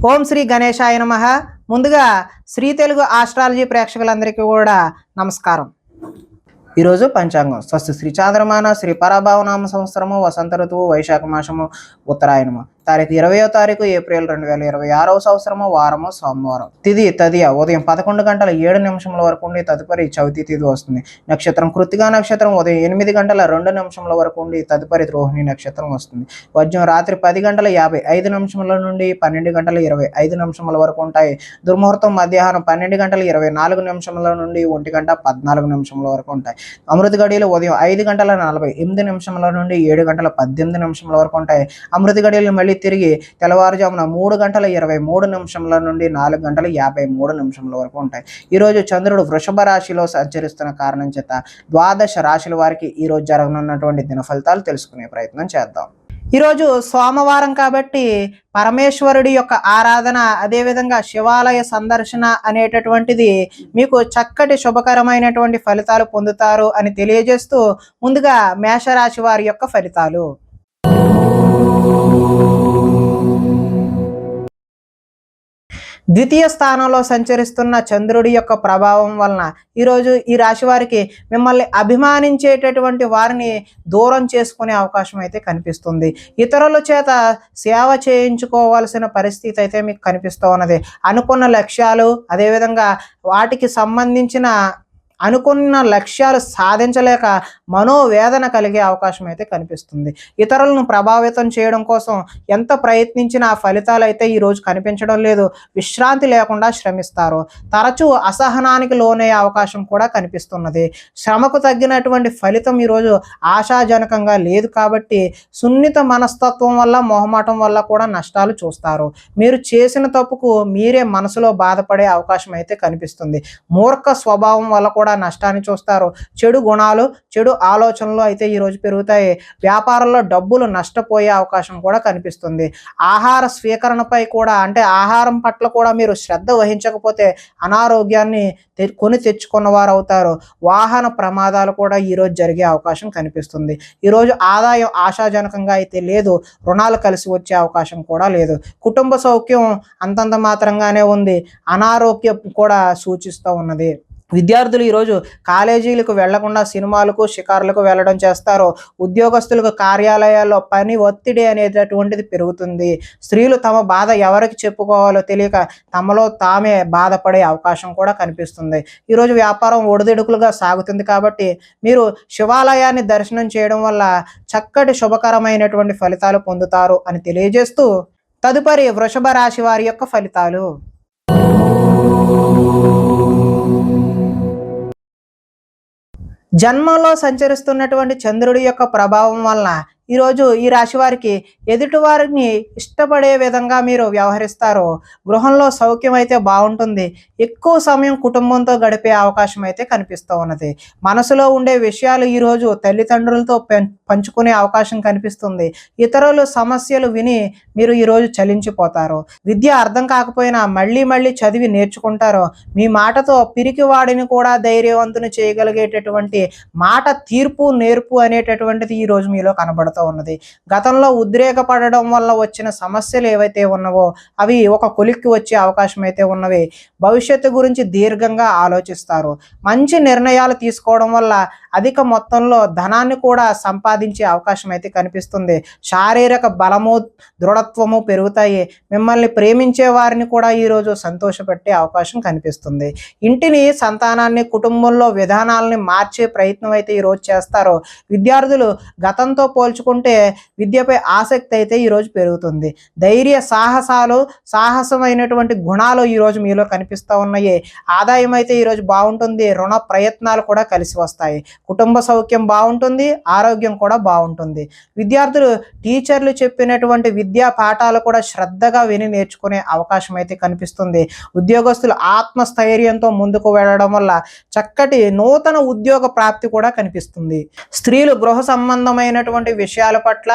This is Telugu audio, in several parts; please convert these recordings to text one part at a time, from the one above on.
ఓం శ్రీ గణేశాయ నమః. ముందుగా శ్రీ తెలుగు ఆస్ట్రాలజీ ప్రేక్షకులందరికీ కూడా నమస్కారం. ఈరోజు పంచాంగం స్వస్తి శ్రీ చాంద్రమాన శ్రీ పరాభావనామ సంవత్సరము వసంత ఋతువు వైశాఖ మాసము ఉత్తరాయణము తారీఖు 20వ తారీఖు ఏప్రిల్ 2026వ సంవత్సరము వారము సోమవారం. తిథి తదియ ఉదయం 11:07 వరకు ఉండి తదుపరి చవితి తిథి వస్తుంది. నక్షత్రం కృత్తికా నక్షత్రం ఉదయం 8:02 వరకు ఉండి తదుపరి రోహిణి నక్షత్రం వస్తుంది. వజ్రం రాత్రి 10:55 నుండి 12:25 వరకు ఉంటాయి. దుర్ముహూర్తం మధ్యాహ్నం 12:24 నుండి 1:14 వరకు ఉంటాయి. అమృత గడియలు ఉదయం 5:48 నుండి 7:18 వరకు ఉంటాయి. అమృత గడియలు మళ్ళీ తిరిగి తెల్లవారుజామున 3:23 నుండి 4:53 వరకు ఉంటాయి. ఈరోజు చంద్రుడు వృషభ రాశిలో సంచరిస్తున్న కారణం చేత ద్వాదశ రాశుల వారికి ఈరోజు జరగనున్నటువంటి దిన ఫలితాలు తెలుసుకునే ప్రయత్నం చేద్దాం. ఈరోజు సోమవారం కాబట్టి పరమేశ్వరుడి యొక్క ఆరాధన, అదేవిధంగా శివాలయ సందర్శన అనేటటువంటిది మీకు చక్కటి శుభకరమైనటువంటి ఫలితాలు పొందుతారు అని తెలియజేస్తూ ముందుగా మేషరాశి వారి యొక్క ఫలితాలు. ద్వితీయ స్థానంలో సంచరిస్తున్న చంద్రుడి యొక్క ప్రభావం వలన ఈరోజు ఈ రాశి వారికి మిమ్మల్ని అభిమానించేటటువంటి వారిని దూరం చేసుకునే అవకాశం అయితే కనిపిస్తుంది. ఇతరుల చేత సేవ చేయించుకోవాల్సిన పరిస్థితి అయితే మీకు కనిపిస్తూ ఉన్నది. అనుకున్న లక్ష్యాలు, అదేవిధంగా వాటికి సంబంధించిన అనుకున్న లక్ష్యాలు సాధించలేక మనోవేదన కలిగే అవకాశం అయితే కనిపిస్తుంది. ఇతరులను ప్రభావితం చేయడం కోసం ఎంత ప్రయత్నించినా ఫలితాలు అయితే ఈరోజు కనిపించడం లేదు. విశ్రాంతి లేకుండా శ్రమిస్తారు. తరచూ అసహనానికి లోనయ్యే అవకాశం కూడా కనిపిస్తున్నది. శ్రమకు తగ్గినటువంటి ఫలితం ఈరోజు ఆశాజనకంగా లేదు కాబట్టి సున్నిత మనస్తత్వం వల్ల, మొహమాటం వల్ల కూడా నష్టాలు చూస్తారు. మీరు చేసిన తప్పుకు మీరే మనసులో బాధపడే అవకాశం అయితే కనిపిస్తుంది. మూర్ఖ స్వభావం వల్ల కూడా నష్టాన్ని చూస్తారు. చెడు గుణాలు, చెడు ఆలోచనలు అయితే ఈరోజు పెరుగుతాయి. వ్యాపారంలో డబ్బులు నష్టపోయే అవకాశం కూడా కనిపిస్తుంది. ఆహార స్వీకరణపై కూడా, అంటే ఆహారం పట్ల కూడా మీరు శ్రద్ధ వహించకపోతే అనారోగ్యాన్ని కొని తెచ్చుకున్న వారు అవుతారు. వాహన ప్రమాదాలు కూడా ఈరోజు జరిగే అవకాశం కనిపిస్తుంది. ఈరోజు ఆదాయం ఆశాజనకంగా అయితే లేదు. రుణాలు కలిసి వచ్చే అవకాశం కూడా లేదు. కుటుంబ సౌఖ్యం అంతంత మాత్రంగానే ఉంది. అనారోగ్యం కూడా సూచిస్తూ ఉన్నది. విద్యార్థులు ఈరోజు కాలేజీలకు వెళ్లకుండా సినిమాలకు, షికారులకు వెళ్ళడం చేస్తారు. ఉద్యోగస్తులకు కార్యాలయాల్లో పని ఒత్తిడి అనేటటువంటిది పెరుగుతుంది. స్త్రీలు తమ బాధ ఎవరికి చెప్పుకోవాలో తెలియక తమలో తామే బాధపడే అవకాశం కూడా కనిపిస్తుంది. ఈరోజు వ్యాపారం ఒడిదుడుకులుగా సాగుతుంది కాబట్టి మీరు శివాలయాన్ని దర్శనం చేయడం వల్ల చక్కటి శుభకరమైనటువంటి ఫలితాలు పొందుతారు అని తెలియజేస్తూ తదుపరి వృషభ రాశి వారి యొక్క ఫలితాలు. జన్మలో సంచరిస్తున్నటువంటి చంద్రుడి యొక్క ప్రభావం వలన ఈరోజు ఈ రాశి వారికి ఎదుటి వారిని ఇష్టపడే విధంగా మీరు వ్యవహరిస్తారు. గృహంలో సౌఖ్యం అయితే బాగుంటుంది. ఎక్కువ సమయం కుటుంబంతో గడిపే అవకాశం అయితే కనిపిస్తూ ఉన్నది. మనసులో ఉండే విషయాలు ఈరోజు తల్లిదండ్రులతో పంచుకునే అవకాశం కనిపిస్తుంది. ఇతరుల సమస్యలు విని మీరు ఈరోజు చలించిపోతారు. విద్య అర్థం కాకపోయినా మళ్ళీ మళ్ళీ చదివి నేర్చుకుంటారు. మీ మాటతో పిరికివాడిని కూడా ధైర్యవంతుని చేయగలిగేటటువంటి మాట, తీర్పు, నేర్పు అనేటటువంటిది ఈరోజు మీలో కనబడుతుంది ఉన్నది. గతంలో ఉద్రేకపడడం వల్ల వచ్చిన సమస్యలు ఏవైతే ఉన్నావో అవి ఒక కొలిక్కి వచ్చే అవకాశం అయితే ఉన్నవి. భవిష్యత్తు గురించి దీర్ఘంగా ఆలోచిస్తారు. మంచి నిర్ణయాలు తీసుకోవడం వల్ల అధిక మొత్తంలో ధనాన్ని కూడా సంపాదించే అవకాశం అయితే కనిపిస్తుంది. శారీరక బలము, దృఢత్వము పెరుగుతాయి. మిమ్మల్ని ప్రేమించే వారిని కూడా ఈరోజు సంతోషపెట్టే అవకాశం కనిపిస్తుంది. ఇంటిని, సంతానాన్ని, కుటుంబంలో విధానాలని మార్చే ప్రయత్నం అయితే ఈరోజు చేస్తారు. విద్యార్థులు గతంతో పోల్చుకుంటే విద్యపై ఆసక్తి అయితే ఈరోజు పెరుగుతుంది. ధైర్య సాహసాలు, సాహసమైనటువంటి గుణాలు ఈరోజు మీలో కనిపిస్తూ ఉన్నాయి. ఆదాయం అయితే ఈరోజు బాగుంటుంది. రుణ ప్రయత్నాలు కూడా కలిసి వస్తాయి. కుటుంబ సౌఖ్యం బాగుంటుంది. ఆరోగ్యం కూడా బాగుంటుంది. విద్యార్థులు టీచర్లు చెప్పినటువంటి విద్యా పాఠాలు కూడా శ్రద్ధగా విని నేర్చుకునే అవకాశం అయితే కనిపిస్తుంది. ఉద్యోగస్తులు ఆత్మస్థైర్యంతో ముందుకు వెళ్ళడం వల్ల చక్కటి నూతన ఉద్యోగ ప్రాప్తి కూడా కనిపిస్తుంది. స్త్రీలు గృహ సంబంధమైనటువంటి విషయాలు విషయాల పట్ల,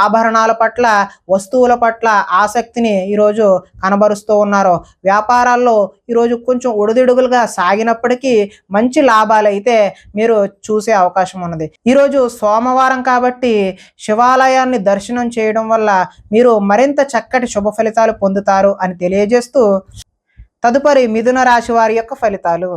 ఆభరణాల పట్ల, వస్తువుల పట్ల ఆసక్తిని ఈరోజు కనబరుస్తూ ఉన్నారు. వ్యాపారాల్లో ఈరోజు కొంచెం ఒడిదుడుగులుగా సాగినప్పటికీ మంచి లాభాలు అయితే మీరు చూసే అవకాశం ఉన్నది. ఈరోజు సోమవారం కాబట్టి శివాలయాన్ని దర్శనం చేయడం వల్ల మీరు మరింత చక్కటి శుభ ఫలితాలు పొందుతారు అని తెలియజేస్తూ, తదుపరి మిథున రాశి వారి యొక్క ఫలితాలు.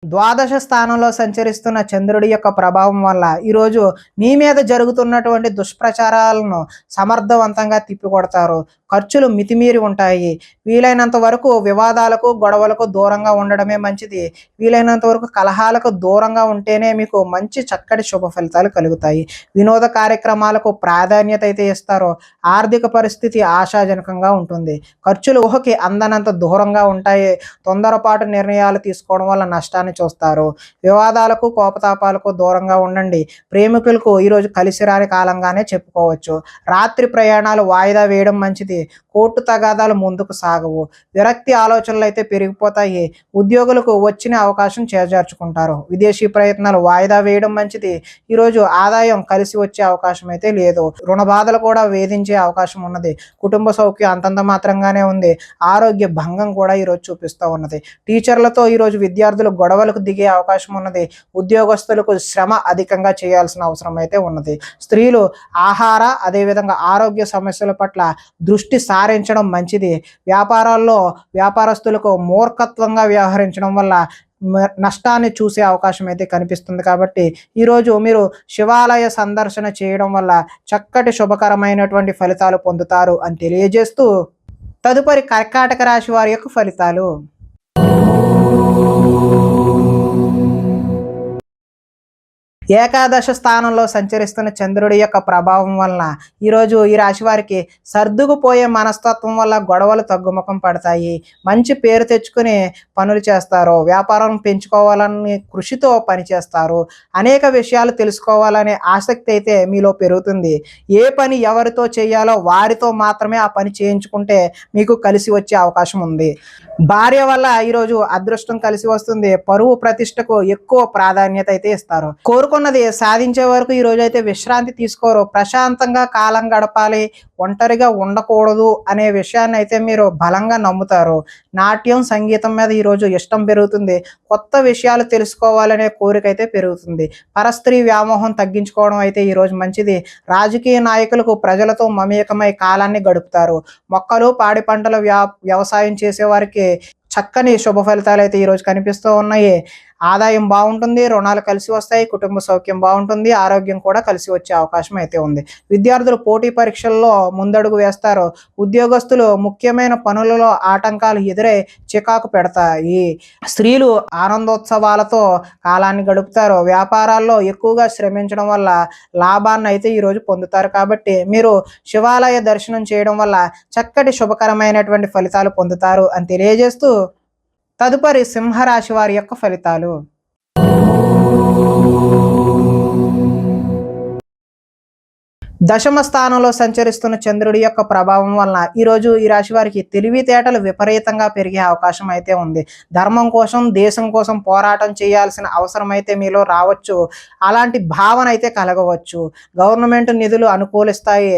ద్వాదశ స్థానంలో సంచరిస్తున్న చంద్రుడి యొక్క ప్రభావం వల్ల ఈరోజు మీ మీద జరుగుతున్నటువంటి దుష్ప్రచారాలను సమర్థవంతంగా తిప్పికొడతారు. ఖర్చులు మితిమీరి ఉంటాయి. వీలైనంత వరకు వివాదాలకు, గొడవలకు దూరంగా ఉండడమే మంచిది. వీలైనంత వరకు కలహాలకు దూరంగా ఉంటేనే మీకు మంచి చక్కటి శుభ ఫలితాలు కలుగుతాయి. వినోద కార్యక్రమాలకు ప్రాధాన్యత అయితే ఇస్తారో. ఆర్థిక పరిస్థితి ఆశాజనకంగా ఉంటుంది. ఖర్చులు ఊహకి అందనంత దూరంగా ఉంటాయి. తొందరపాటు నిర్ణయాలు తీసుకోవడం వల్ల నష్టాన్ని చూస్తారు. వివాదాలకు, కోపతాపాలకు దూరంగా ఉండండి. ప్రేమికులకు ఈరోజు కలిసి రాని కాలంగానే చెప్పుకోవచ్చు. రాత్రి ప్రయాణాలు వాయిదా వేయడం మంచిది. కోర్టు తగాదాలు ముందుకు సాగవు. విరక్తి ఆలోచనలు అయితే పెరిగిపోతాయి. ఉద్యోగులకు వచ్చిన అవకాశం చేజార్చుకుంటారు. విదేశీ ప్రయత్నాలు వాయిదా వేయడం మంచిది. ఈరోజు ఆదాయం కలిసి వచ్చే అవకాశం అయితే లేదు. రుణ బాధలు కూడా వేధించే అవకాశం ఉన్నది. కుటుంబ సౌఖ్యం అంతంత మాత్రంగానే ఉంది. ఆరోగ్య భంగం కూడా ఈరోజు చూపిస్తూ ఉన్నది. టీచర్లతో ఈరోజు విద్యార్థులు గొడవలకు దిగే అవకాశం ఉన్నది. ఉద్యోగస్తులకు శ్రమ అధికంగా చేయాల్సిన అవసరం అయితే ఉన్నది. స్త్రీలు ఆహార అదేవిధంగా ఆరోగ్య సమస్యల పట్ల దృష్టి సారించడం మంచిది. వ్యాపారాల్లో వ్యాపారస్తులకు మూర్ఖత్వంగా వ్యవహరించడం వల్ల నష్టాన్ని చూసే అవకాశం అయితే కనిపిస్తుంది. కాబట్టి ఈరోజు మీరు శివాలయ సందర్శన చేయడం వల్ల చక్కటి శుభకరమైనటువంటి ఫలితాలు పొందుతారు అని తెలియజేస్తూ, తదుపరి కర్కాటక రాశి వారి యొక్క ఫలితాలు. ఏకాదశ స్థానంలో సంచరిస్తున్న చంద్రుడి యొక్క ప్రభావం వలన ఈరోజు ఈ రాశి వారికి సర్దుకుపోయే మనస్తత్వం వల్ల గొడవలు తగ్గుముఖం పడతాయి. మంచి పేరు తెచ్చుకుని పనులు చేస్తారు. వ్యాపారం పెంచుకోవాలని కృషితో పనిచేస్తారు. అనేక విషయాలు తెలుసుకోవాలనే ఆసక్తి అయితే మీలో పెరుగుతుంది. ఏ పని ఎవరితో చేయాలో వారితో మాత్రమే ఆ పని చేయించుకుంటే మీకు కలిసి వచ్చే అవకాశం ఉంది. భార్య వల్ల ఈరోజు అదృష్టం కలిసి వస్తుంది. పరువు ప్రతిష్టకు ఎక్కువ ప్రాధాన్యత అయితే ఇస్తారు. కోరుకున్నది సాధించే వరకు ఈరోజు అయితే విశ్రాంతి తీసుకోరు. ప్రశాంతంగా కాలం గడపాలి, ఒంటరిగా ఉండకూడదు అనే విషయాన్ని అయితే మీరు బలంగా నమ్ముతారు. నాట్యం, సంగీతం మీద ఈరోజు ఇష్టం పెరుగుతుంది. కొత్త విషయాలు తెలుసుకోవాలనే కోరిక అయితే పెరుగుతుంది. పరస్త్రీ వ్యామోహం తగ్గించుకోవడం అయితే ఈరోజు మంచిది. రాజకీయ నాయకులకు ప్రజలతో మమేకమై కాలాన్ని గడుపుతారు. మొక్కలు, పాడి పంటల వ్యవసాయం చేసే వారికి చక్కని శుభ ఫలితాలు అయితే ఈరోజు కనిపిస్తూ ఉన్నాయి. ఆదాయం బాగుంటుంది. రుణాలు కలిసి వస్తాయి. కుటుంబ సౌఖ్యం బాగుంటుంది. ఆరోగ్యం కూడా కలిసి వచ్చే అవకాశం అయితే ఉంది. విద్యార్థులు పోటీ పరీక్షల్లో ముందడుగు వేస్తారు. ఉద్యోగస్తులు ముఖ్యమైన పనులలో ఆటంకాలు ఎదురై చికాకు పెడతాయి. స్త్రీలు ఆనందోత్సవాలతో కాలాన్ని గడుపుతారు. వ్యాపారాల్లో ఎక్కువగా శ్రమించడం వల్ల లాభాన్ని అయితే ఈరోజు పొందుతారు. కాబట్టి మీరు శివాలయ దర్శనం చేయడం వల్ల చక్కటి శుభకరమైనటువంటి ఫలితాలు పొందుతారు అని తెలియజేస్తూ, తదుపరి సింహరాశి వారి యొక్క ఫలితాలు. దశమ స్థానంలో సంచరిస్తున్న చంద్రుడి యొక్క ప్రభావం వలన ఈరోజు ఈ రాశి వారికి తెలివితేటలు విపరీతంగా పెరిగే అవకాశం అయితే ఉంది. ధర్మం కోసం, దేశం కోసం పోరాటం చేయాల్సిన అవసరం అయితే మీలో రావచ్చు. అలాంటి భావన అయితే కలగవచ్చు. గవర్నమెంట్ నిధులు అనుకూలిస్తాయి.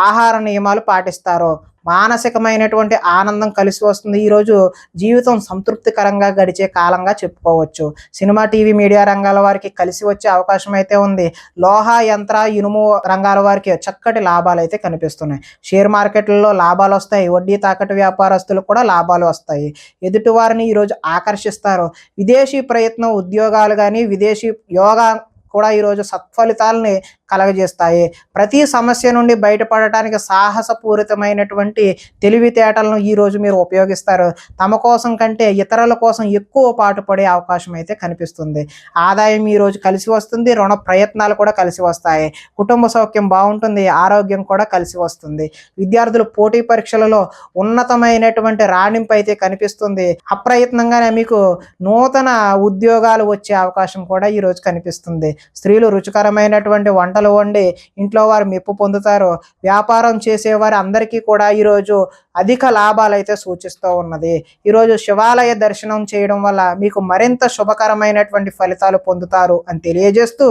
ఆహార నియమాలు పాటిస్తారు. మానసికమైనటువంటి ఆనందం కలిసి వస్తుంది. ఈరోజు జీవితం సంతృప్తికరంగా గడిచే కాలంగా చెప్పుకోవచ్చు. సినిమా, టీవీ, మీడియా రంగాల వారికి కలిసి వచ్చే అవకాశం అయితే ఉంది. లోహ, యంత్ర, ఇనుము రంగాల వారికి చక్కటి లాభాలు అయితే కనిపిస్తున్నాయి. షేర్ మార్కెట్లలో లాభాలు వస్తాయి. వడ్డీ తాకట్టు వ్యాపారస్తులకు కూడా లాభాలు వస్తాయి. ఎదుటి వారిని ఈరోజు ఆకర్షిస్తారు. విదేశీ ప్రయత్నం, ఉద్యోగాలు కానీ విదేశీ యోగా కూడా ఈరోజు సత్ఫలితాలని కలగజేస్తాయి. ప్రతి సమస్య నుండి బయటపడటానికి సాహసపూరితమైనటువంటి తెలివితేటలను ఈరోజు మీరు ఉపయోగిస్తారు. తమ కోసం కంటే ఇతరుల కోసం ఎక్కువ పాటుపడే అవకాశం అయితే కనిపిస్తుంది. ఆదాయం ఈరోజు కలిసి వస్తుంది. రుణ ప్రయత్నాలు కూడా కలిసి వస్తాయి. కుటుంబ సౌఖ్యం బాగుంటుంది. ఆరోగ్యం కూడా కలిసి వస్తుంది. విద్యార్థులు పోటీ పరీక్షలలో ఉన్నతమైనటువంటి రాణింపు అయితే కనిపిస్తుంది. అప్రయత్నంగానే మీకు నూతన ఉద్యోగాలు వచ్చే అవకాశం కూడా ఈరోజు కనిపిస్తుంది. స్త్రీలు రుచికరమైనటువంటి వంటలు వండి ఇంట్లో వారు మెప్పు పొందుతారు. వ్యాపారం చేసేవారు అందరికీ కూడా ఈరోజు అధిక లాభాలు అయితే సూచిస్తూ ఉన్నది. ఈరోజు శివాలయ దర్శనం చేయడం వల్ల మీకు మరింత శుభకరమైనటువంటి ఫలితాలు పొందుతారు అని తెలియజేస్తూ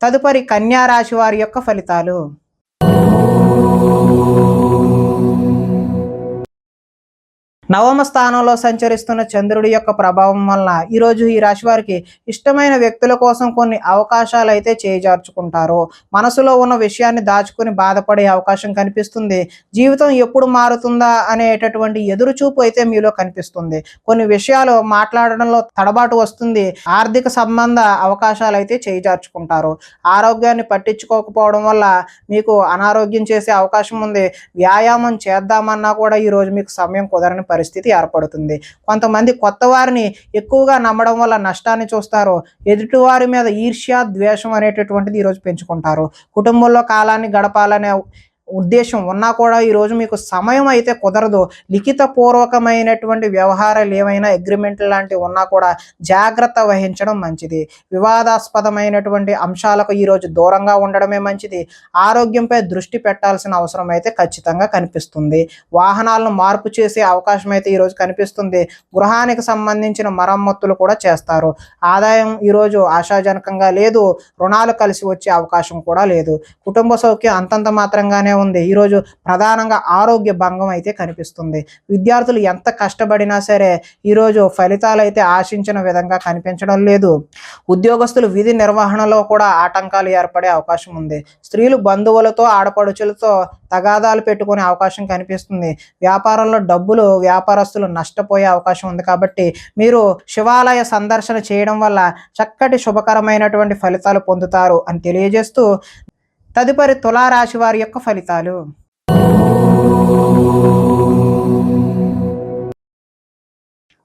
తదుపరి కన్యా రాశి వారి యొక్క ఫలితాలు. నవమ స్థానంలో సంచరిస్తున్న చంద్రుడి యొక్క ప్రభావం వలన ఈరోజు ఈ రాశి వారికి ఇష్టమైన వ్యక్తుల కోసం కొన్ని అవకాశాలు అయితే చేజార్చుకుంటారు. మనసులో ఉన్న విషయాన్ని దాచుకుని బాధపడే అవకాశం కనిపిస్తుంది. జీవితం ఎప్పుడు మారుతుందా అనేటటువంటి ఎదురుచూపు అయితే మీలో కనిపిస్తుంది. కొన్ని విషయాలు మాట్లాడడంలో తడబాటు వస్తుంది. ఆర్థిక సంబంధ అవకాశాలు అయితే చేజార్చుకుంటారు. ఆరోగ్యాన్ని పట్టించుకోకపోవడం వల్ల మీకు అనారోగ్యం చేసే అవకాశం ఉంది. వ్యాయామం చేద్దామన్నా కూడా ఈరోజు మీకు సమయం కుదరని పరిస్థితి ఏర్పడుతుంది. కొంతమంది కొత్త వారిని ఎక్కువగా నమ్మడం వల్ల నష్టాన్ని చూస్తారు. ఎదుటివారి మీద ఈర్ష్య, ద్వేషం అనేటటువంటిది ఈరోజు పెంచుకుంటారు. కుటుంబంలో కాలాన్ని గడపాలనే ఉద్దేశం ఉన్నా కూడా ఈరోజు మీకు సమయం అయితే కుదరదు. లిఖిత పూర్వకమైనటువంటి వ్యవహారాలు ఏమైనా అగ్రిమెంట్ లాంటివి ఉన్నా కూడా జాగ్రత్త వహించడం మంచిది. వివాదాస్పదమైనటువంటి అంశాలకు ఈరోజు దూరంగా ఉండడమే మంచిది. ఆరోగ్యంపై దృష్టి పెట్టాల్సిన అవసరం అయితే ఖచ్చితంగా కనిపిస్తుంది. వాహనాలను మార్పు చేసే అవకాశం అయితే ఈరోజు కనిపిస్తుంది. గృహానికి సంబంధించిన మరమ్మతులు కూడా చేస్తారు. ఆదాయం ఈరోజు ఆశాజనకంగా లేదు. రుణాలు కలిసి వచ్చే అవకాశం కూడా లేదు. కుటుంబ సౌఖ్యం అంతంత మాత్రంగానే ఉంది. ఈరోజు ప్రధానంగా ఆరోగ్య భంగం అయితే కనిపిస్తుంది. విద్యార్థులు ఎంత కష్టపడినా సరే ఈరోజు ఫలితాలు అయితే ఆశించిన విధంగా కనిపించడం లేదు. ఉద్యోగస్తులు విధి నిర్వహణలో కూడా ఆటంకాలు ఏర్పడే అవకాశం ఉంది. స్త్రీలు బంధువులతో, ఆడపడుచులతో తగాదాలు పెట్టుకునే అవకాశం కనిపిస్తుంది. వ్యాపారంలో డబ్బులు వ్యాపారస్తులు నష్టపోయే అవకాశం ఉంది. కాబట్టి మీరు శివాలయ సందర్శన చేయడం వల్ల చక్కటి శుభకరమైనటువంటి ఫలితాలు పొందుతారు అని తెలియజేస్తూ తదుపరి తులారాశి వారి యొక్క ఫలితాలు.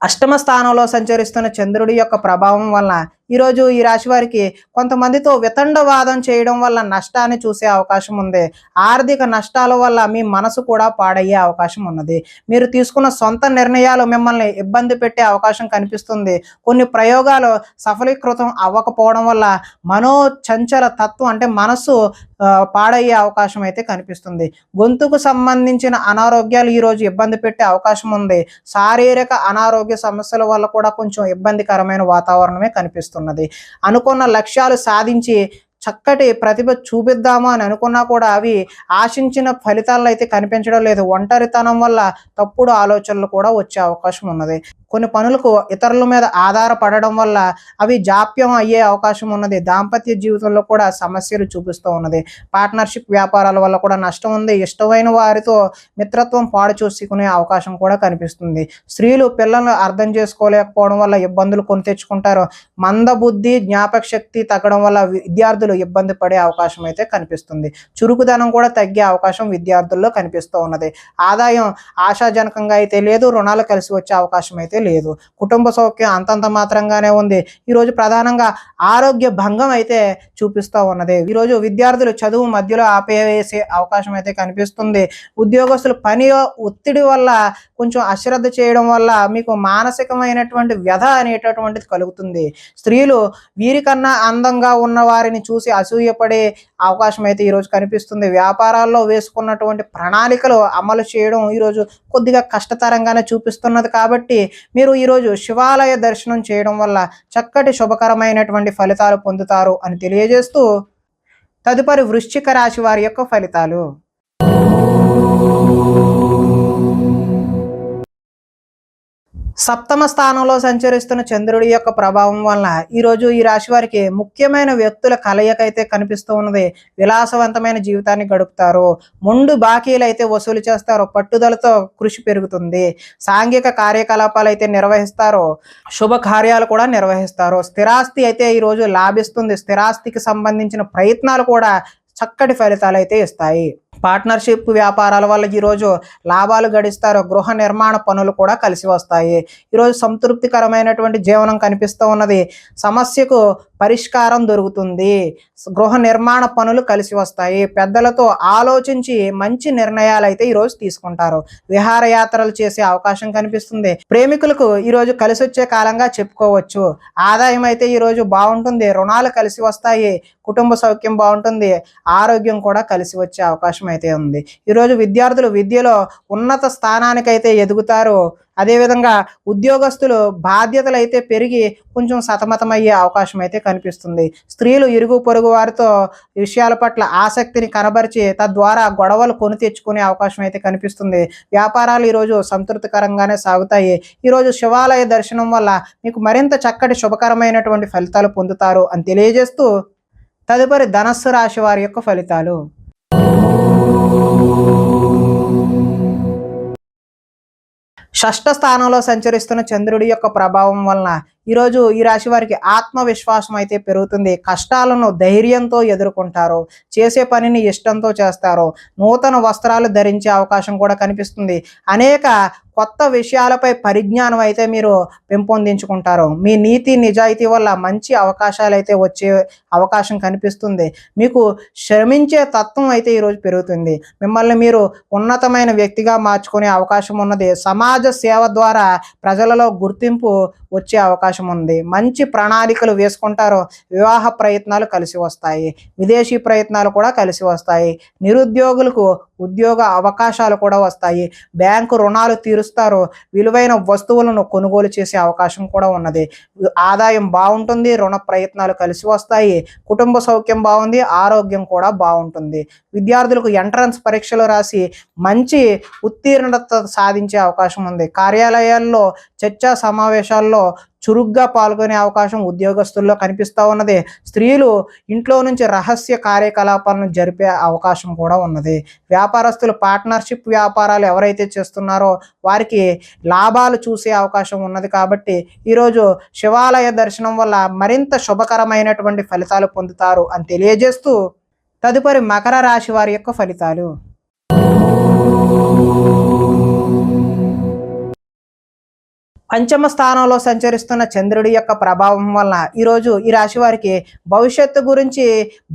అష్టమ స్థానంలో సంచరిస్తున్న చంద్రుడి యొక్క ప్రభావం వలన ఈరోజు ఈ రాశి వారికి కొంతమందితో వితండవాదం చేయడం వల్ల నష్టాన్ని చూసే అవకాశం ఉంది. ఆర్థిక నష్టాల వల్ల మీ మనసు కూడా పాడయ్యే అవకాశం ఉన్నది. మీరు తీసుకున్న సొంత నిర్ణయాలు మిమ్మల్ని ఇబ్బంది పెట్టే అవకాశం కనిపిస్తుంది. కొన్ని ప్రయోగాలు సఫలీకృతం అవ్వకపోవడం వల్ల మనోచంచల తత్వం అంటే మనసు పాడయ్యే అవకాశం అయితే కనిపిస్తుంది. గొంతుకు సంబంధించిన అనారోగ్యాలు ఈరోజు ఇబ్బంది పెట్టే అవకాశం ఉంది. శారీరక అనారోగ్య సమస్యల వల్ల కూడా కొంచెం ఇబ్బందికరమైన వాతావరణమే కనిపిస్తుంది. అనుకున్న లక్ష్యాలు సాధించి చక్కటి ప్రతిభ చూపిద్దామా అని అనుకున్నా కూడా అవి ఆశించిన ఫలితాలను అయితే కనిపించడం లేదు. ఒంటరితనం వల్ల తప్పుడు ఆలోచనలు కూడా వచ్చే అవకాశం ఉన్నది. కొన్ని పనులకు ఇతరుల మీద ఆధారపడడం వల్ల అవి జాప్యం అయ్యే అవకాశం ఉన్నది. దాంపత్య జీవితంలో కూడా సమస్యలు చూపిస్తూ ఉన్నది. పార్ట్నర్షిప్ వ్యాపారాల వల్ల కూడా నష్టం ఉంది. ఇష్టమైన వారితో మిత్రత్వం పాడు చూసుకునే అవకాశం కూడా కనిపిస్తుంది. స్త్రీలు పిల్లలను అర్థం చేసుకోలేకపోవడం వల్ల ఇబ్బందులు కొని తెచ్చుకుంటారు. మందబుద్ధి, జ్ఞాపక శక్తి తగ్గడం వల్ల విద్యార్థులు ఇబ్బంది పడే అవకాశం అయితే కనిపిస్తుంది. చురుకుదనం కూడా తగ్గే అవకాశం విద్యార్థుల్లో కనిపిస్తూ ఉన్నది. ఆదాయం ఆశాజనకంగా అయితే లేదు. రుణాలు కలిసి వచ్చే అవకాశం అయితే లేదు. కుటుంబ సౌఖ్యం అంతంత మాత్రంగానే ఉంది. ఈరోజు ప్రధానంగా ఆరోగ్య భంగం అయితే చూపిస్తూ ఉన్నది. ఈరోజు విద్యార్థులు చదువు మధ్యలో ఆపేసే అవకాశం అయితే కనిపిస్తుంది. ఉద్యోగస్తులు పని ఒత్తిడి వల్ల కొంచెం అశ్రద్ధ చేయడం వల్ల మీకు మానసికమైనటువంటి వ్యధ అనేటటువంటిది కలుగుతుంది. స్త్రీలు వీరికన్నా అందంగా ఉన్న వారిని చూసి అసూయపడే అవకాశం అయితే ఈరోజు కనిపిస్తుంది. వ్యాపారాల్లో వేసుకున్నటువంటి ప్రణాళికలు అమలు చేయడం ఈరోజు కొద్దిగా కష్టతరంగానే చూపిస్తున్నది. కాబట్టి మీరు ఈరోజు శివాలయ దర్శనం చేయడం వల్ల చక్కటి శుభకరమైనటువంటి ఫలితాలు పొందుతారు అని తెలియజేస్తూ తదుపరి వృశ్చిక రాశి వారి యొక్క ఫలితాలు. సప్తమ స్థానంలో సంచరిస్తున్న చంద్రుడి యొక్క ప్రభావం వలన ఈరోజు ఈ రాశి వారికి ముఖ్యమైన వ్యక్తుల కలయిక అయితే కనిపిస్తూ ఉన్నది. విలాసవంతమైన జీవితాన్ని గడుపుతారు. మొండు బాకీలు అయితే వసూలు చేస్తారు. పట్టుదలతో కృషి పెరుగుతుంది. సాంఘిక కార్యకలాపాలు అయితే నిర్వహిస్తారు. శుభకార్యాలు కూడా నిర్వహిస్తారు. స్థిరాస్తి అయితే ఈరోజు లాభిస్తుంది. స్థిరాస్తికి సంబంధించిన ప్రయత్నాలు కూడా చక్కటి ఫలితాలు అయితే ఇస్తాయి. పార్ట్నర్షిప్ వ్యాపారాల వల్ల ఈరోజు లాభాలు గడిస్తారు. గృహ నిర్మాణ పనులు కూడా కలిసి వస్తాయి. ఈరోజు సంతృప్తికరమైనటువంటి జీవనం కనిపిస్తూ ఉన్నది. సమస్యకు పరిష్కారం దొరుకుతుంది. గృహ నిర్మాణ పనులు కలిసి వస్తాయి. పెద్దలతో ఆలోచించి మంచి నిర్ణయాలు అయితే ఈరోజు తీసుకుంటారు. విహారయాత్రలు చేసే అవకాశం కనిపిస్తుంది. ప్రేమికులకు ఈరోజు కలిసి వచ్చే కాలంగా చెప్పుకోవచ్చు. ఆదాయం అయితే ఈరోజు బాగుంటుంది. రుణాలు కలిసి వస్తాయి. కుటుంబ సౌఖ్యం బాగుంటుంది. ఆరోగ్యం కూడా కలిసి వచ్చే అవకాశం అయితే ఉంది. ఈరోజు విద్యార్థులు విద్యలో ఉన్నత స్థానానికైతే ఎదుగుతారు. అదేవిధంగా ఉద్యోగస్తులు బాధ్యతలు అయితే పెరిగి కొంచెం సతమతమయ్యే అవకాశం అయితే కనిపిస్తుంది. స్త్రీలు ఇరుగు పొరుగు వారితో విషయాల పట్ల ఆసక్తిని కనబరిచి తద్వారా గొడవలు కొని తెచ్చుకునే అవకాశం అయితే కనిపిస్తుంది. వ్యాపారాలు ఈరోజు సంతృప్తికరంగానే సాగుతాయి. ఈరోజు శివాలయ దర్శనం వల్ల మీకు మరింత చక్కటి శుభకరమైనటువంటి ఫలితాలు పొందుతారు అని తెలియజేస్తూ తదుపరి ధనస్సు రాశి వారి యొక్క ఫలితాలు. షష్ఠ స్థానంలో సంచరిస్తున్న చంద్రుడి యొక్క ప్రభావం వలన ఈరోజు ఈ రాశి వారికి ఆత్మవిశ్వాసం అయితే పెరుగుతుంది. కష్టాలను ధైర్యంతో ఎదుర్కొంటారు. చేసే పనిని ఇష్టంతో చేస్తారు. నూతన వస్త్రాలు ధరించే అవకాశం కూడా కనిపిస్తుంది. అనేక కొత్త విషయాలపై పరిజ్ఞానం అయితే మీరు పెంపొందించుకుంటారు. మీ నీతి నిజాయితీ వల్ల మంచి అవకాశాలు అయితే వచ్చే అవకాశం కనిపిస్తుంది. మీకు శ్రమించే తత్వం అయితే ఈరోజు పెరుగుతుంది. మిమ్మల్ని మీరు ఉన్నతమైన వ్యక్తిగా మార్చుకునే అవకాశం ఉన్నది. సమాజ సేవ ద్వారా ప్రజలలో గుర్తింపు వచ్చే అవకాశం ఉంది. మంచి ప్రణాళికలు వేసుకుంటారు. వివాహ ప్రయత్నాలు కలిసి వస్తాయి. విదేశీ ప్రయత్నాలు కూడా కలిసి వస్తాయి. నిరుద్యోగులకు ఉద్యోగ అవకాశాలు కూడా వస్తాయి. బ్యాంకు రుణాలు తీరుస్తారు. విలువైన వస్తువులను కొనుగోలు చేసే అవకాశం కూడా ఉన్నది. ఆదాయం బాగుంటుంది. రుణ ప్రయత్నాలు కలిసి వస్తాయి. కుటుంబ సౌఖ్యం బాగుంది. ఆరోగ్యం కూడా బాగుంటుంది. విద్యార్థులకు ఎంట్రన్స్ పరీక్షలు రాసి మంచి ఉత్తీర్ణత సాధించే అవకాశం ఉంది. కార్యాలయాల్లో చర్చా సమావేశాల్లో చురుగ్గా పాల్గొనే అవకాశం ఉద్యోగస్తుల్లో కనిపిస్తూ ఉన్నది. స్త్రీలు ఇంట్లో నుంచి రహస్య కార్యకలాపాలను జరిపే అవకాశం కూడా ఉన్నది. వ్యాపారస్తులు పార్ట్నర్షిప్ వ్యాపారాలు ఎవరైతే చేస్తున్నారో వారికి లాభాలు చూసే అవకాశం ఉన్నది. కాబట్టి ఈరోజు శివాలయ దర్శనం వల్ల మరింత శుభకరమైనటువంటి ఫలితాలు పొందుతారు అని తెలియజేస్తూ తదుపరి మకర రాశి వారి యొక్క ఫలితాలు. పంచమ స్థానంలో సంచరిస్తున్న చంద్రుడి యొక్క ప్రభావం వలన ఈరోజు ఈ రాశి వారికి భవిష్యత్తు గురించి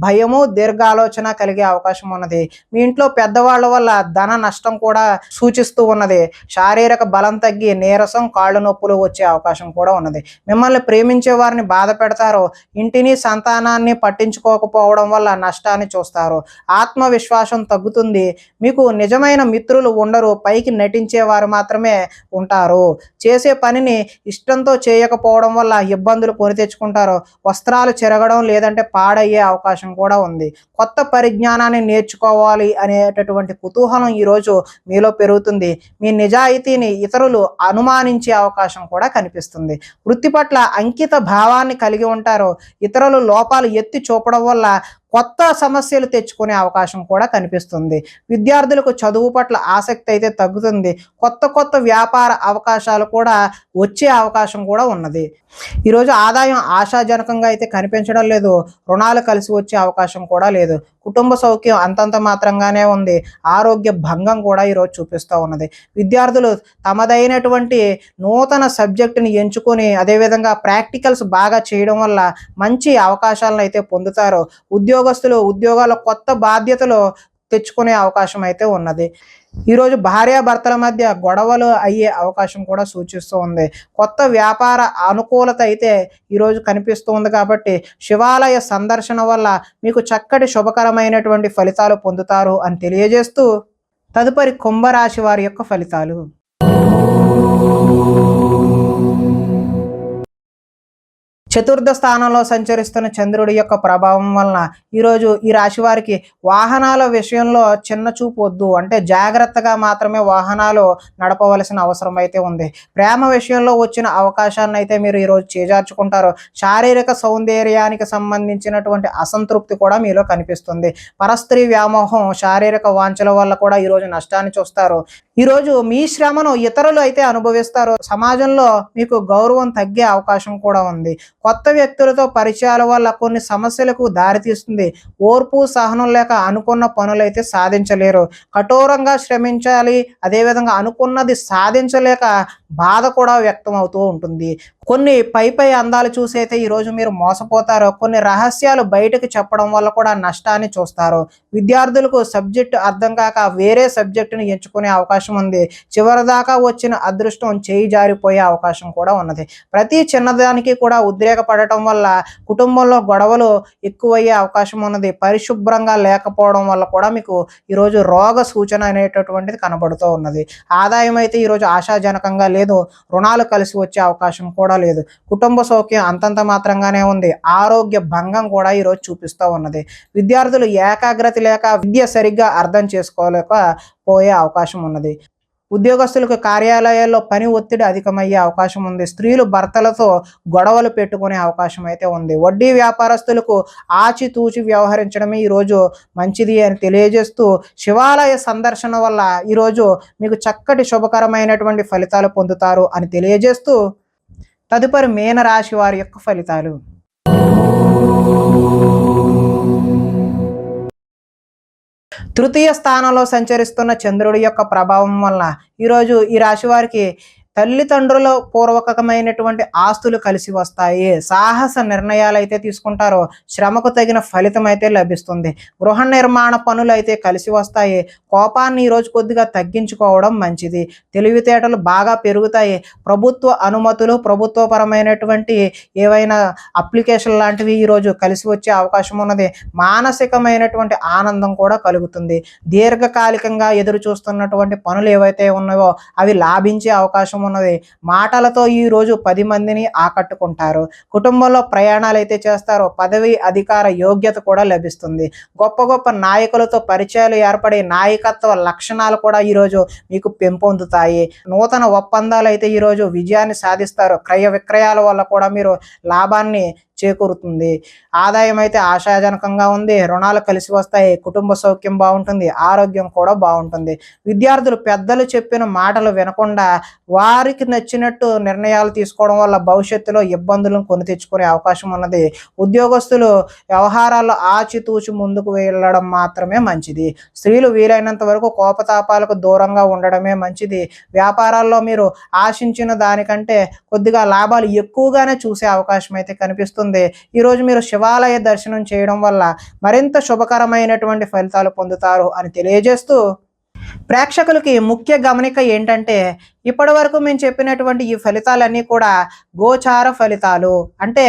భయము దీర్ఘాలోచన కలిగే అవకాశం ఉన్నది. మీ ఇంట్లో పెద్దవాళ్ళ వల్ల ధన నష్టం కూడా సూచిస్తూ ఉన్నది. శారీరక బలం తగ్గి నీరసం కాళ్ళు నొప్పులు వచ్చే అవకాశం కూడా ఉన్నది. మిమ్మల్ని ప్రేమించే వారిని బాధ పెడతారు. ఇంటిని సంతానాన్ని పట్టించుకోకపోవడం వల్ల నష్టాన్ని చూస్తారు. ఆత్మవిశ్వాసం తగ్గుతుంది. మీకు నిజమైన మిత్రులు ఉండరు. పైకి నటించే వారు మాత్రమే ఉంటారు. చేసే పనిని ఇష్టంతో చేయకపోవడం వల్ల ఇబ్బందులు కొని తెచ్చుకుంటారు. వస్త్రాలు చెరగడం లేదంటే పాడయ్యే అవకాశం కూడా ఉంది. కొత్త పరిజ్ఞానాన్ని నేర్చుకోవాలి అనేటటువంటి కుతూహలం ఈరోజు మీలో పెరుగుతుంది. మీ నిజాయితీని ఇతరులు అనుమానించే అవకాశం కూడా కనిపిస్తుంది. వృత్తి పట్ల అంకిత భావాన్ని కలిగి ఉంటారు. ఇతరులు లోపాలు ఎత్తి చూపడం వల్ల కొత్త సమస్యలు తెచ్చుకునే అవకాశం కూడా కనిపిస్తుంది. విద్యార్థులకు చదువు పట్ల ఆసక్తి అయితే తగ్గుతుంది. కొత్త వ్యాపార అవకాశాలు కూడా వచ్చే అవకాశం కూడా ఉన్నది. ఈరోజు ఆదాయం ఆశాజనకంగా అయితే కనిపించడం లేదు. రుణాలు కలిసి వచ్చే అవకాశం కూడా లేదు. కుటుంబ సౌఖ్యం అంతంత మాత్రంగానే ఉంది. ఆరోగ్య భంగం కూడా ఈరోజు చూపిస్తూ ఉన్నది. విద్యార్థులు తమదైనటువంటి నూతన సబ్జెక్టుని ఎంచుకొని అదేవిధంగా ప్రాక్టికల్స్ బాగా చేయడం వల్ల మంచి అవకాశాలను అయితే పొందుతారు. ఉద్యోగస్తులు ఉద్యోగాల కొత్త బాధ్యతలు తెచ్చుకునే అవకాశం అయితే ఉన్నది. ఈరోజు భార్యాభర్తల మధ్య గొడవలు అయ్యే అవకాశం కూడా సూచిస్తూ ఉంది. కొత్త వ్యాపార అనుకూలత అయితే ఈరోజు కనిపిస్తూ ఉంది. కాబట్టి శివాలయ సందర్శన వల్ల మీకు చక్కటి శుభకరమైనటువంటి ఫలితాలు పొందుతారు అని తెలియజేస్తూ తదుపరి కుంభరాశి వారి యొక్క ఫలితాలు. చతుర్థ స్థానంలో సంచరిస్తున్న చంద్రుడి యొక్క ప్రభావం వలన ఈరోజు ఈ రాశి వారికి వాహనాల విషయంలో చిన్న చూపు వద్దు. అంటే జాగ్రత్తగా మాత్రమే వాహనాలు నడపవలసిన అవసరం అయితే ఉంది. ప్రేమ విషయంలో వచ్చిన అవకాశాన్ని అయితే మీరు ఈరోజు చేజార్చుకుంటారు. శారీరక సౌందర్యానికి సంబంధించినటువంటి అసంతృప్తి కూడా మీలో కనిపిస్తుంది. పరస్త్రీ వ్యామోహం శారీరక వాంఛల వల్ల కూడా ఈరోజు నష్టాన్ని చూస్తారు. ఈరోజు మీ శ్రమను ఇతరులు అయితే అనుభవిస్తారు. సమాజంలో మీకు గౌరవం తగ్గే అవకాశం కూడా ఉంది. కొత్త వ్యక్తులతో పరిచయాల వల్ల కొన్ని సమస్యలకు దారితీస్తుంది. ఓర్పు సహనం లేక అనుకున్న పనులైతే సాధించలేరు. కఠోరంగా శ్రమించాలి, అదేవిధంగా అనుకున్నది సాధించలేక బాధ కూడా వ్యక్తం అవుతూ ఉంటుంది. కొన్ని పై అందాలు చూసి అయితే ఈరోజు మీరు మోసపోతారు. కొన్ని రహస్యాలు బయటకు చెప్పడం వల్ల కూడా నష్టాన్ని చూస్తారు. విద్యార్థులకు సబ్జెక్టు అర్థం కాక వేరే సబ్జెక్టుని ఎంచుకునే అవకాశం ఉంది. చివరిదాకా వచ్చిన అదృష్టం చేయి జారిపోయే అవకాశం కూడా ఉన్నది. ప్రతి చిన్నదానికి కూడా ఉద్రేకపడటం వల్ల కుటుంబంలో గొడవలు ఎక్కువయ్యే అవకాశం ఉన్నది. పరిశుభ్రంగా లేకపోవడం వల్ల కూడా మీకు ఈరోజు రోగ సూచన అనేటటువంటిది కనబడుతూ ఉన్నది. ఆదాయం అయితే ఈరోజు ఆశాజనకంగా లేదు. రుణాలు కలిసి వచ్చే అవకాశం కూడా లేదు. కుటుంబ సౌఖ్యం అంతంత మాత్రంగానే ఉంది. ఆరోగ్య భంగం కూడా ఈరోజు చూపిస్తూ ఉన్నది. విద్యార్థులు ఏకాగ్రత లేక విద్య సరిగ్గా అర్థం చేసుకోలేక పోయే అవకాశం ఉన్నది. ఉద్యోగస్తులకు కార్యాలయాల్లో పని ఒత్తిడి అధికమయ్యే అవకాశం ఉంది. స్త్రీలు భర్తలతో గొడవలు పెట్టుకునే అవకాశం అయితే ఉంది. వడ్డీ వ్యాపారస్తులకు ఆచితూచి వ్యవహరించడమే ఈరోజు మంచిది అని తెలియజేస్తూ, శివాలయ సందర్శన వల్ల ఈరోజు మీకు చక్కటి శుభకరమైనటువంటి ఫలితాలు పొందుతారు అని తెలియజేస్తూ, తదుపరి మీనరాశి వారి యొక్క ఫలితాలు. తృతీయ స్థానంలో సంచరిస్తున్న చంద్రుడి యొక్క ప్రభావం వలన ఈరోజు ఈ రాశి వారికి తల్లిదండ్రుల పూర్వకమైనటువంటి ఆస్తులు కలిసి వస్తాయి. సాహస నిర్ణయాలు అయితే తీసుకుంటారో శ్రమకు తగిన ఫలితం అయితే లభిస్తుంది. గృహ నిర్మాణ పనులు అయితే కలిసి వస్తాయి. కోపాన్ని ఈరోజు కొద్దిగా తగ్గించుకోవడం మంచిది. తెలివితేటలు బాగా పెరుగుతాయి. ప్రభుత్వ అనుమతులు, ప్రభుత్వపరమైనటువంటి ఏవైనా అప్లికేషన్ లాంటివి ఈరోజు కలిసి వచ్చే అవకాశం ఉన్నది. మానసికమైనటువంటి ఆనందం కూడా కలుగుతుంది. దీర్ఘకాలికంగా ఎదురు చూస్తున్నటువంటి పనులు ఏవైతే ఉన్నాయో అవి లాభించే అవకాశం ఉన్నది. మాటలతో ఈ రోజు 10 మందిని ఆకట్టుకుంటారు. కుటుంబంలో ప్రయాణాలు అయితే చేస్తారో పదవి అధికార యోగ్యత కూడా లభిస్తుంది. గొప్ప గొప్ప నాయకులతో పరిచయాలు ఏర్పడి నాయకత్వ లక్షణాలు కూడా ఈరోజు మీకు పెంపొందుతాయి. నూతన ఒప్పందాలు అయితే ఈరోజు విజయాన్ని సాధిస్తారు. క్రయ విక్రయాల వల్ల కూడా మీరు లాభాన్ని చేకూరుతుంది. ఆదాయం అయితే ఆశాజనకంగా ఉంది. రుణాలు కలిసి వస్తాయి. కుటుంబ సౌఖ్యం బాగుంటుంది. ఆరోగ్యం కూడా బాగుంటుంది. విద్యార్థులు పెద్దలు చెప్పిన మాటలు వినకుండా వారికి నచ్చినట్టు నిర్ణయాలు తీసుకోవడం వల్ల భవిష్యత్తులో ఇబ్బందులను కొని తెచ్చుకునే అవకాశం ఉన్నది. ఉద్యోగస్తులు వ్యవహారాల్లో ఆచితూచి ముందుకు వెళ్ళడం మాత్రమే మంచిది. స్త్రీలు వీలైనంత వరకు కోపతాపాలకు దూరంగా ఉండడమే మంచిది. వ్యాపారాల్లో మీరు ఆశించిన దానికంటే కొద్దిగా లాభాలు ఎక్కువగానే చూసే అవకాశం అయితే కనిపిస్తుంది. ఈరోజు మీరు శివాలయ దర్శనం చేయడం వల్ల మరింత శుభకరమైనటువంటి ఫలితాలు పొందుతారు అని తెలియజేస్తూ, ప్రేక్షకులకి ముఖ్య గమనిక ఏంటంటే, ఇప్పటి వరకు మేము చెప్పినటువంటి ఈ ఫలితాలన్నీ కూడా గోచార ఫలితాలు. అంటే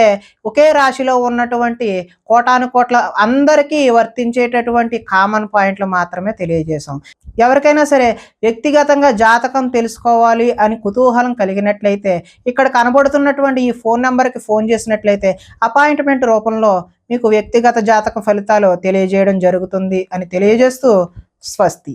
ఒకే రాశిలో ఉన్నటువంటి కోటాను కోట్ల అందరికీ వర్తించేటటువంటి కామన్ పాయింట్లు మాత్రమే తెలియజేశాం. ఎవరికైనా సరే వ్యక్తిగతంగా జాతకం తెలుసుకోవాలి అని కుతూహలం కలిగినట్లయితే ఇక్కడ కనబడుతున్నటువంటి ఈ ఫోన్ నెంబర్కి ఫోన్ చేసినట్లయితే అపాయింట్మెంట్ రూపంలో మీకు వ్యక్తిగత జాతక ఫలితాలు తెలియజేయడం జరుగుతుంది అని తెలియజేస్తూ, స్వస్తి.